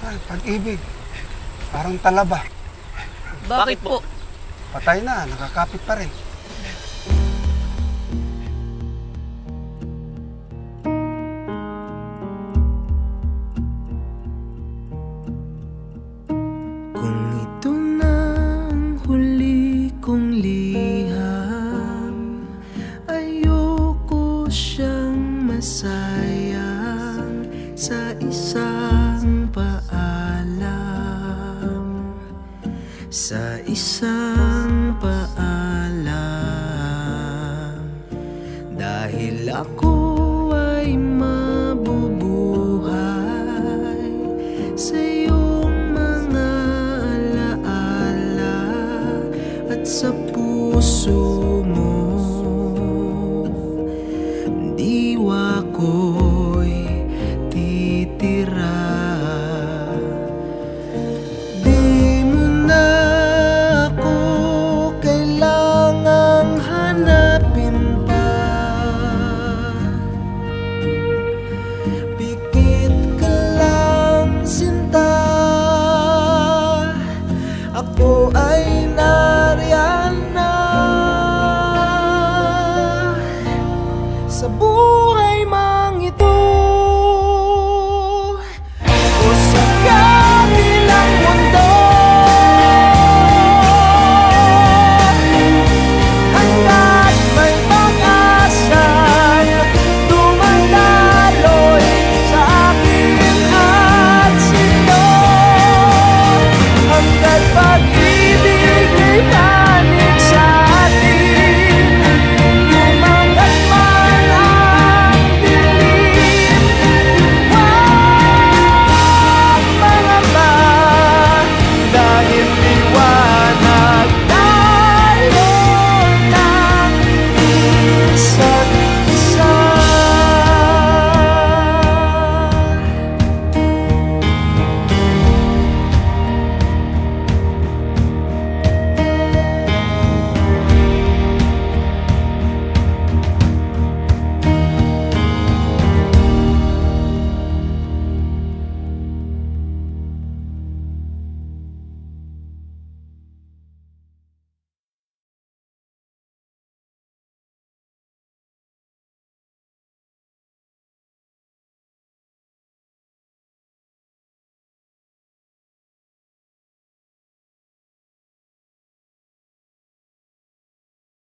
Pag-ibig. Parang talaba. Bakit po? Patay na, nakakapit pa rin. Kung ito na ang huli kong liham, ayoko siyang masayang sa isang paalam. Sa isang paalam. Dahil ako ay mabubuhay sa'yo